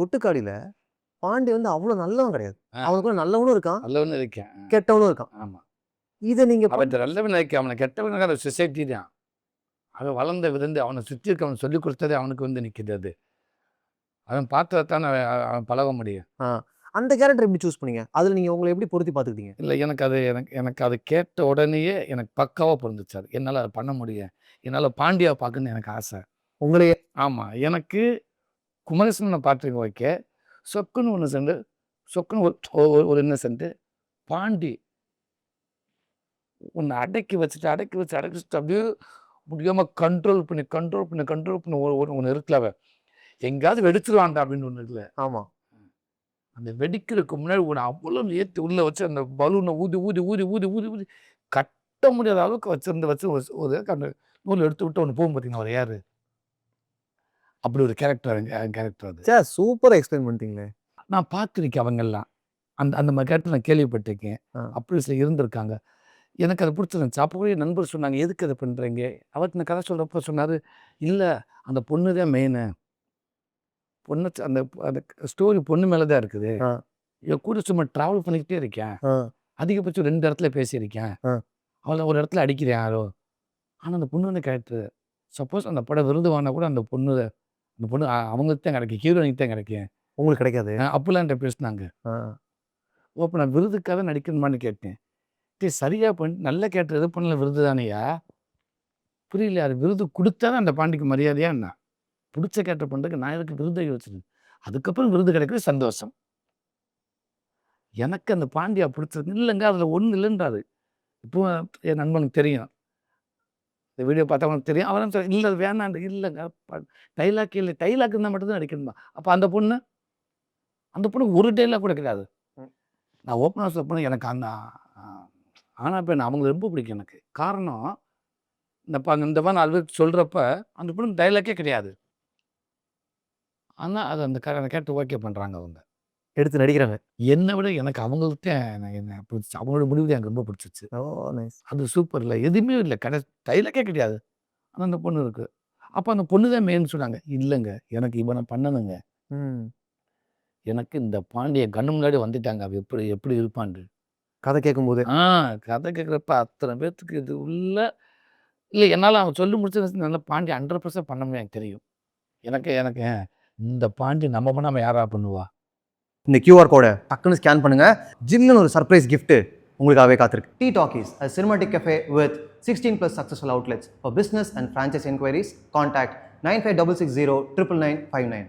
கொட்டுக்காடியில பாண்டி வந்து அவ்வளோ நல்லவன் கிடையாது. ஆ. அவனுக்குள்ள நல்லவனும் இருக்கான், நல்லவன்னு இருக்கேன். கெட்டவனும் இருக்கான். ஆமா. இத நீங்க அவன் நல்லவன் நினைக்க அவனை கெட்டவனுக்கு அந்த சொசைட்டி தான். அவன் வளர்ந்த விருந்து அவனை சுற்றி இருக்கவன் சொல்லிக் கொடுத்ததே அவனுக்கு வந்து நிற்கிது. அது அவன் பார்த்ததான் அவன் பழக முடியும். அந்த கேரக்டர் எப்படி சூஸ் பண்ணீங்க? அதில் நீங்கள் உங்களை எப்படி பொருத்தி பார்த்துக்கிட்டீங்க? இல்லை எனக்கு அது கேட்ட உடனேயே எனக்கு பக்காவாக பொருந்துச்சு. அது என்னால் அதை பண்ண முடியும். என்னால் பாண்டியா பார்க்கணுன்னு எனக்கு ஆசை. உங்களையே? ஆமாம். எனக்கு குமரேசனை பார்த்துக்க வைக்க சொக்குன்னு ஒன்று சென்று சொக்குன்னு ஒரு இன்னசென்ட்டு பாண்டி உன்னை அடக்கி வச்சுட்டு அப்படியே முடியாமல் கண்ட்ரோல் பண்ணி ஒன்று இருக்குல்ல அவன் எங்கேயாவது வெடிச்சிருவான்டா அப்படின்னு ஒன்று இருக்குல்ல. ஆமாம். அந்த வெடிக்கிறதுக்கு முன்னாடி ஒன்று அவ்வளோ ஏற்றி உள்ளே வச்சு அந்த பலூனை ஊதி கட்ட முடியாத அளவுக்கு வச்சு ஒரு அந்த நூல் எடுத்து விட்டு ஒன்று போகும் பார்த்தீங்கன்னா அவர் யார் அப்படி ஒரு கேரக்டர் அது. சார் சூப்பராக எக்ஸ்பிளைன் பண்ணிட்டீங்களே. நான் பார்த்துருக்கேன் அவங்கெல்லாம் அந்த மாதிரி கேரக்டர் நான் கேள்விப்பட்டிருக்கேன். அப்படி சில இருந்திருக்காங்க. எனக்கு அது பிடிச்சிருந்துச்சு. அப்போ கூட நண்பர் சொன்னாங்க எதுக்கு அதை பண்ணுறீங்க? அவருக்கு நான் கதை சொல்கிறப்ப சொன்னார் இல்லை அந்த பொண்ணு தான் மெயினு. பொண்ணு அந்த அந்த ஸ்டோரி பொண்ணு மேலே தான் இருக்குது. இவன் கூட சும்மா ட்ராவல் பண்ணிக்கிட்டே இருக்கேன். அதிகபட்சம் 2 இடத்துல பேசியிருக்கேன். அவளை ஒரு இடத்துல அடிக்கிறேன் யாரோ. ஆனால் அந்த பொண்ணு வந்து கேரக்டர் சப்போஸ் அந்த படம் விருது வாங்கினா கூட அந்த பொண்ணு அவங்களுக்கு தான் கிடைக்கும், ஹீரோயினுக்கு தான் கிடைக்கும், உங்களுக்கு கிடைக்காது அப்படிலாம் என்கிட்ட பேசினாங்க. அப்போ நான் விருதுக்காக நடிக்கணுமான்னு கேட்டேன். சரியா பண்ணி நல்ல கேரக்டர் எது பண்ணல விருது தானையா புரியல. அது விருது கொடுத்தா தான் அந்த பாண்டிக்கு மரியாதையா என்ன பிடிச்ச கேரக்டர் பண்ணுறதுக்கு நான் எதுக்கு விருதை வச்சுருக்கேன். அதுக்கப்புறம் விருது கிடைக்கிறது சந்தோஷம். எனக்கு அந்த பாண்டியா பிடிச்சது இல்லைங்க அதில் ஒன்றும் இல்லைன்றாரு. இப்போ என் நண்பனுக்கு தெரியும், இந்த வீடியோ பார்த்தா அவனுக்கு தெரியும். அவரும் சொல்ல இல்லை வேணாண்டு இல்லைங்க டைலாக் இல்லை டைலாக் இருந்தால் மட்டும்தான் நடிக்கணுமா. அப்போ அந்த பொண்ணு ஒரு டைலாக் கூட கிடையாது. நான் ஓப்பனாக சொல்ல போனால் எனக்கு அந்த ஆனா பெண் அவங்களை ரொம்ப பிடிக்கும் எனக்கு. காரணம் இந்த மாதிரி 4 பேருக்கு சொல்கிறப்ப அந்த பொண்ணு டைலாக்கே கிடையாது. ஆனால் அது அந்த கேரக்டர் ஓகே பண்ணுறாங்க. அவங்க எடுத்து நடிக்கிறாங்க. என்னை விட எனக்கு அவங்கள்ட்ட என்ன பிடிச்சி அவங்களோட முடிவு எனக்கு ரொம்ப பிடிச்சிச்சு. அது சூப்பர் இல்லை எதுவுமே இல்லை டைலாக்கே கிடையாது. ஆனால் அந்த பொண்ணு இருக்கு. அப்போ அந்த பொண்ணு தான் மெயின்னு சொன்னாங்க. இல்லைங்க எனக்கு இவனை பண்ணணுங்க. எனக்கு இந்த பாண்டிய கண்ணு முன்னாடி வந்துட்டாங்க. அவ எப்படி இருப்பான்னு கதை கேட்கும்போது கதை கேட்குறப்ப அத்தனை பேர்த்துக்கு இது இல்லை என்னால் அவங்க சொல்லி முடிச்சது நல்லா பாண்டி 100% பண்ணவே எனக்கு தெரியும். எனக்கு இந்த பாண்டி நம்ம பண்ணாமல் யாரா பண்ணுவா. இந்த QR கோடை டக்குன்னு ஸ்கேன் பண்ணுங்க. ஜில்லுன்னு ஒரு சர்ப்ரைஸ் கிஃப்ட் உங்களுக்காகவே காத்திருக்கு. Tea Talkies, a cinematic cafe with 16+ successful outlets. For business and franchise inquiries, contact 9566099959.